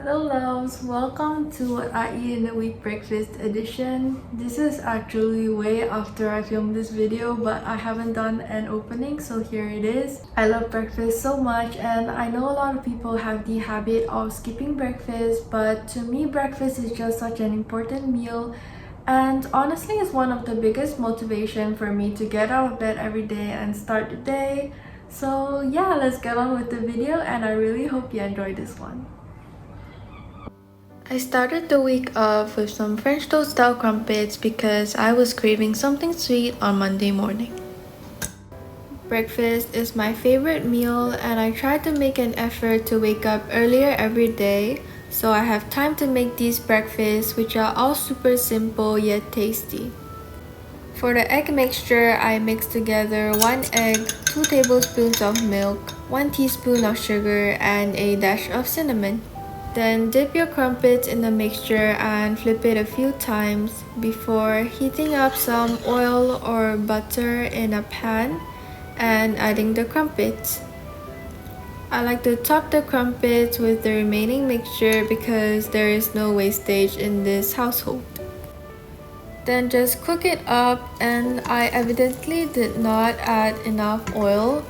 Hello loves, welcome to what I eat in a week breakfast edition. This is actually way after I filmed this video, but I haven't done an opening, so here it is. I love breakfast so much, and I know a lot of people have the habit of skipping breakfast, but to me breakfast is just such an important meal, and honestly is one of the biggest motivation for me to get out of bed every day and start the day. So yeah, let's get on with the video, and I really hope you enjoy this one. I started the week off with some French toast style crumpets because I was craving something sweet on Monday morning. Breakfast is my favorite meal, and I try to make an effort to wake up earlier every day so I have time to make these breakfasts, which are all super simple yet tasty. For the egg mixture, I mix together 1 egg, 2 tablespoons of milk, 1 teaspoon of sugar, and a dash of cinnamon. Then dip your crumpets in the mixture and flip it a few times before heating up some oil or butter in a pan and adding the crumpets. I like to top the crumpets with the remaining mixture because there is no wastage in this household. Then just cook it up, and I evidently did not add enough oil.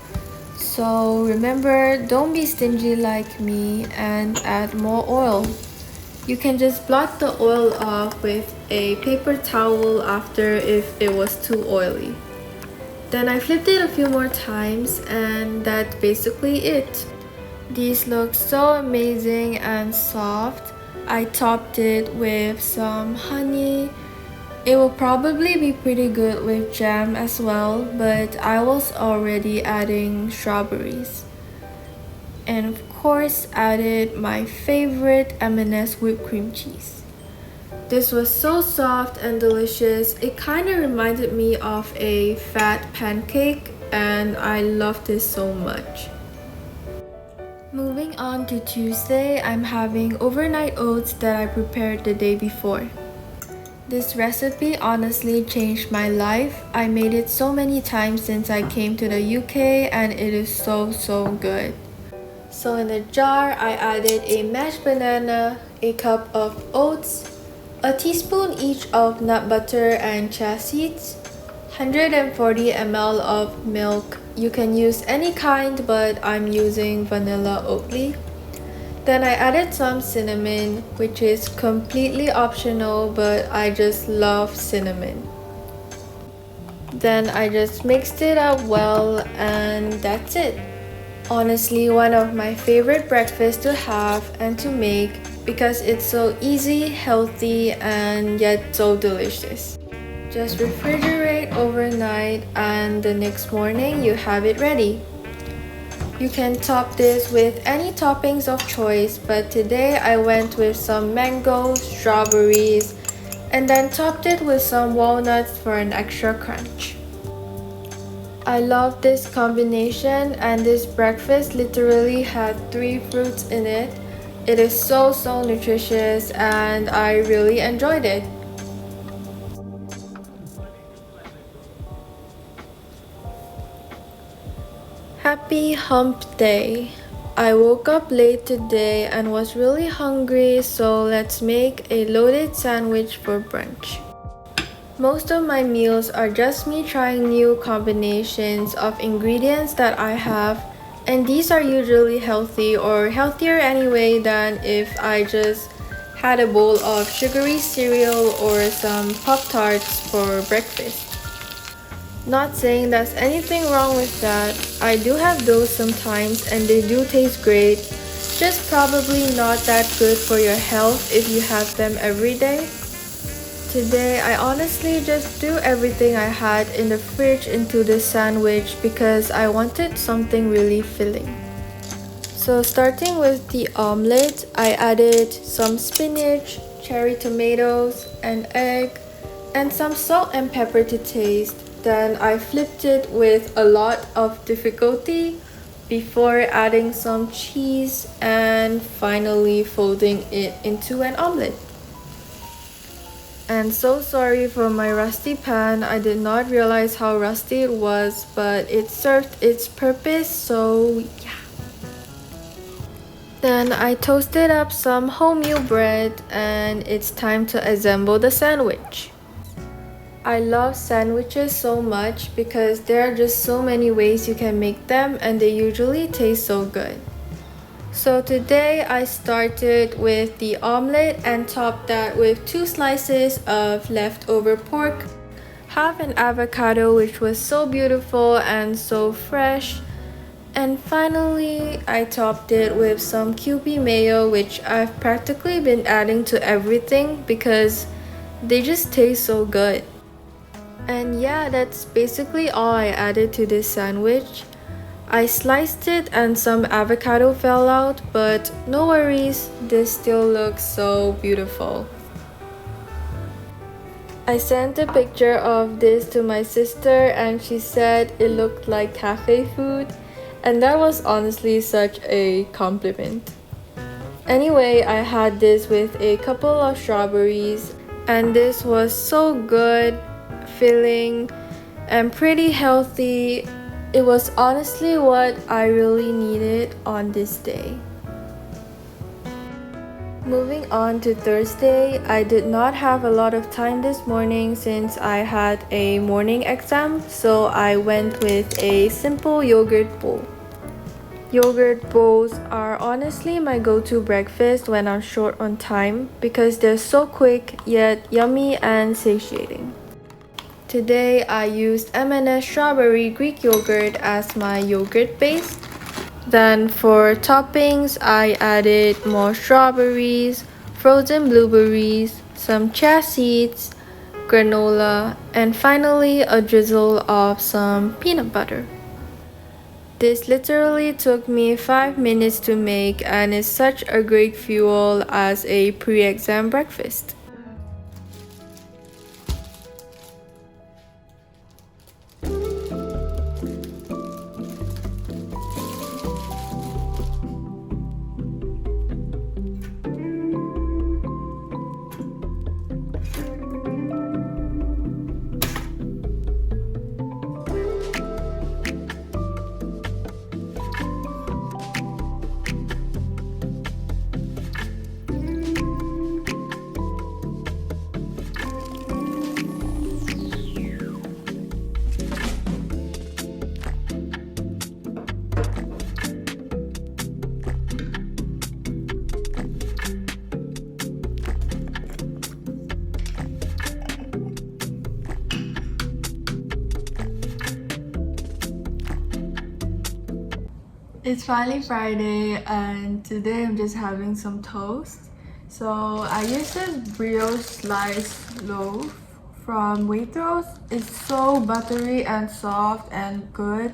So remember, don't be stingy like me and add more oil. You can just blot the oil off with a paper towel after if it was too oily. Then I flipped it a few more times, and that's basically it. These look so amazing and soft. I topped it with some honey. It will probably be pretty good with jam as well, but I was already adding strawberries. And of course added my favorite M&S whipped cream cheese. This was so soft and delicious. It kind of reminded me of a fat pancake, and I love this so much. Moving on to Tuesday, I'm having overnight oats that I prepared the day before. This recipe honestly changed my life. I made it so many times since I came to the UK, and it is so good. So in the jar, I added a mashed banana, a cup of oats, a teaspoon each of nut butter and chia seeds, 140 ml of milk. You can use any kind, but I'm using vanilla Oatly. Then I added some cinnamon, which is completely optional, but I just love cinnamon. Then I just mixed it up well, and that's it. Honestly, one of my favorite breakfasts to have and to make because it's so easy, healthy, and yet so delicious. Just refrigerate overnight, and the next morning you have it ready. You can top this with any toppings of choice, but today I went with some mango, strawberries, and then topped it with some walnuts for an extra crunch. I love this combination, and this breakfast literally had 3 fruits in it. It is so nutritious, and I really enjoyed it. Happy hump day! I woke up late today and was really hungry, so let's make a loaded sandwich for brunch. Most of my meals are just me trying new combinations of ingredients that I have, and these are usually healthy or healthier anyway than if I just had a bowl of sugary cereal or some Pop-Tarts for breakfast. Not saying there's anything wrong with that. I do have those sometimes, and they do taste great. Just probably not that good for your health if you have them every day. Today, I honestly just threw everything I had in the fridge into this sandwich because I wanted something really filling. So starting with the omelette, I added some spinach, cherry tomatoes, an egg, and some salt and pepper to taste. Then I flipped it with a lot of difficulty before adding some cheese and finally folding it into an omelette. And so sorry for my rusty pan. I did not realize how rusty it was, but it served its purpose, so yeah. Then I toasted up some wholemeal bread and it's time to assemble the sandwich. I love sandwiches so much because there are just so many ways you can make them and they usually taste so good. So today I started with the omelette and topped that with 2 slices of leftover pork, half an avocado which was so beautiful and so fresh, and finally I topped it with some Kewpie mayo which I've practically been adding to everything because they just taste so good. And yeah, that's basically all I added to this sandwich. I sliced it and some avocado fell out, but no worries, this still looks so beautiful. I sent a picture of this to my sister and she said it looked like cafe food, and that was honestly such a compliment. Anyway, I had this with a couple of strawberries and this was so good, filling, and pretty healthy. It was honestly what I really needed on this day. Moving on to Thursday, I did not have a lot of time this morning since I had a morning exam, so I went with a simple yogurt bowl. Yogurt bowls are honestly my go-to breakfast when I'm short on time because they're so quick yet yummy and satiating. Today I used M&S strawberry Greek yogurt as my yogurt base. Then for toppings, I added more strawberries, frozen blueberries, some chia seeds, granola, and finally a drizzle of some peanut butter. This literally took me 5 minutes to make and is such a great fuel as a pre-exam breakfast. It's finally Friday and today I'm just having some toast. So I used this brioche sliced loaf from Waitrose. It's so buttery and soft and good.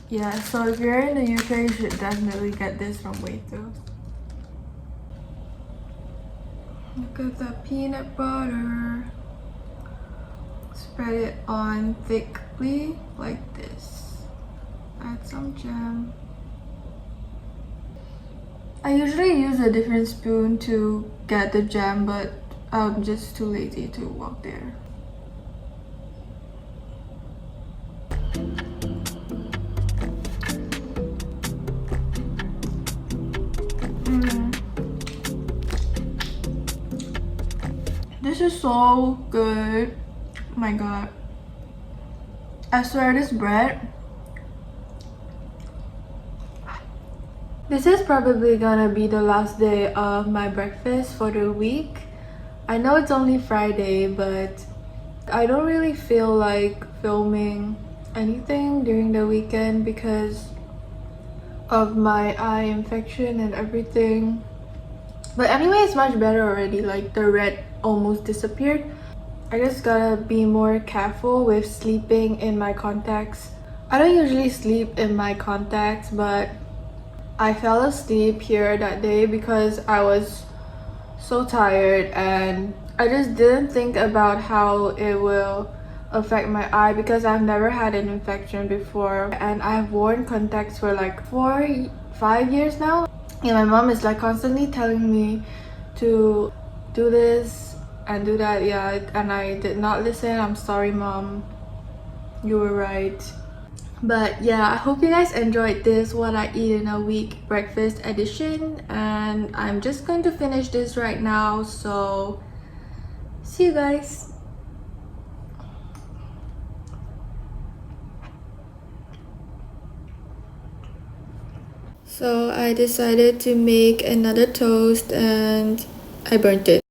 Yeah, so if you're in the UK, you should definitely get this from Waitrose. Look at the peanut butter. Spread it on thickly like this. Add some jam. I usually use a different spoon to get the jam, but I'm just too lazy to walk there. This is so good. Oh my god. I swear this bread. This is probably gonna be the last day of my breakfast for the week. I know it's only Friday, but I don't really feel like filming anything during the weekend because of my eye infection and everything. But anyway, it's much better already. Like the red almost disappeared. I just gotta be more careful with sleeping in my contacts. I don't usually sleep in my contacts, but I fell asleep here that day because I was so tired and I just didn't think about how it will affect my eye because I've never had an infection before and I've worn contacts for like 5 years now. Yeah, my mom is like constantly telling me to do this and do that, yeah, and I did not listen. I'm sorry, mom. You were right. But yeah, I hope you guys enjoyed this what I eat in a week breakfast edition, and I'm just going to finish this right now, so see you guys. So I decided to make another toast and I burnt it.